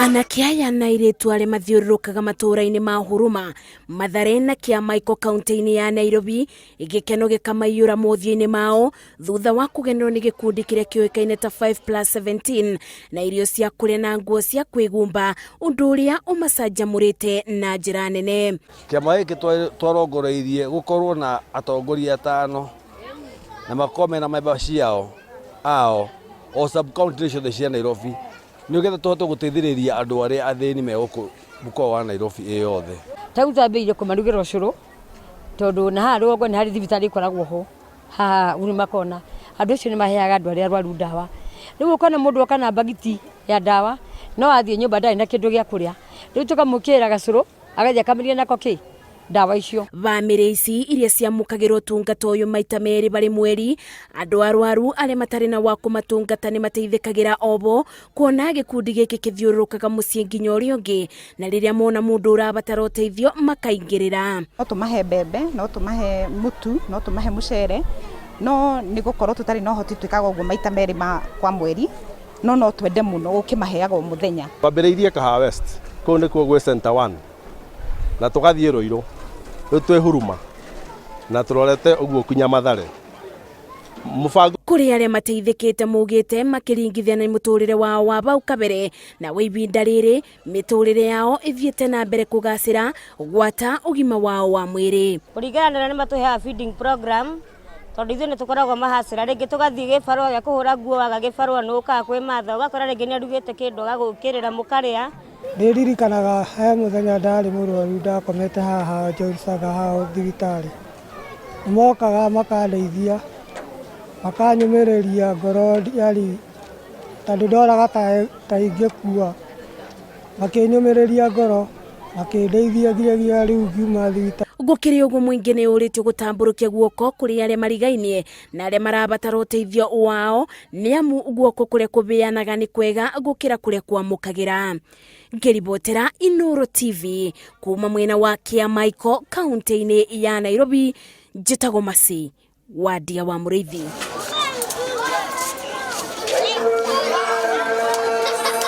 Anake aya na airĩtu arĩa mathiũrũrũkaga matũũra-inĩ ma Huruma, Mathare na Kiamaiko kaunti-inĩ ya Nairobi, igĩkeno gĩkamaiyũra mũthia-inĩ mao thutha wa kũgenero nĩ gĩkundi kĩrĩa kĩũĩkaine ta 5+17 na irio cia kũrĩa na nguo cia kwĩgumba, ũndũ ũrĩa ũmacanjamũrĩte na njĩra nene. Kĩama gĩkĩ twarongoreirie gũkorwo na atongoria 5 na makome na memba ciao o sub-county ciothe cia Nairobi, nĩgetha tũhote gũteithĩrĩria andũ arĩa athĩni me gũkũ mũkoa wa Nairobi ĩyothe. Tagũtambĩire kũmarugĩra ũcũrũ tondũ na haha rũgongo nĩ harĩ thibitarĩ ikoragwo ho haha Huruma kona, andũ acio nĩ maheaga andũ arĩa arwaru ndawa. Rĩu ũkona mũndũ oka na bagiti ya ndawa no athiĩ nyũmba ndarĩ na kĩndũ gĩa kũrĩa, rĩu tũkamũkĩra gacũrũ agathiĩ akamĩria nako ndawa icio. Bamĩrĩ ici iria ciamũkagĩrwo ũtungata ũyũ maita merĩ barĩ mweri, andũ arwaru arĩa matarĩ na wa kũmatungata nĩ mateithĩkagĩra obo kuona gĩkundi gĩkĩ kĩthiũrũrũkaga mũciĩ nginya ũrĩa ũngĩ, na rĩrĩa mona mũndũ ũrabatara ũteithio makaingĩrĩra. No tũmahe mbembe, no tũmahe mũtu, no tũmahe mũcere, no nĩ gũkorwo tũtarĩ na ũhoti twĩkaga ũguo maita merĩ kwa mweri, no twende mũno gũkĩmaheaga o mũthenya. Twambĩrĩirie Kahawa West, kũu nĩkuo gwĩ Center 1 na tũgathiĩ Rũirũ, rĩu twĩ Huruma na tũrorete ũguo kinya Mathare. Kũrĩ arĩa mateithĩkĩte mugĩte makĩringithia na mũtũrĩre wao wa bau kabere, na wa ihinda rĩrĩ mĩtũrĩre yao ĩthiĩte na mbere kũgacĩra gwata ũgima wao wa mwĩrĩ. Kũringana na matũheaga feeding program, tondũ ithuĩ nĩ tũkoragwo mahacĩra, rĩngĩ tũgathiĩ gĩbarũa gĩa kũhũra nguo waga gĩbarũa nĩ ũkaga kwĩ matha, ũgakora rĩngĩ nĩ arugĩte kĩndũ agagũkĩrĩra mũkarĩa. Nĩririkanaga he mũthenya ndarĩ mũrwaru ndakomete haha Johnsaga haha thibitarĩ, mokaga makandeithia makanyũmĩrĩria ngoro yari tondũ ndoraga ta ingĩkua, makĩnyũmĩrĩria ngoro makĩndeithia nginyagia rĩu ngiuma thibitarĩ. Gũkĩrĩ ũguo mũingĩ nĩ ũrĩtio gũtambũrũkia guoko kũrĩ arĩa marigainie na arĩa marabatara ũteithio wao, nĩ amu guoko kũrĩa kũbeanaga nĩ kwega gũkĩra kũrĩa kwamũkagĩra. Ngĩribotera Inoro TV kuma mwena wa Kiamaiko kaunti-inĩ ya Nairobi, njĩtagwo Masi wa ndia wa Mũrĩithi.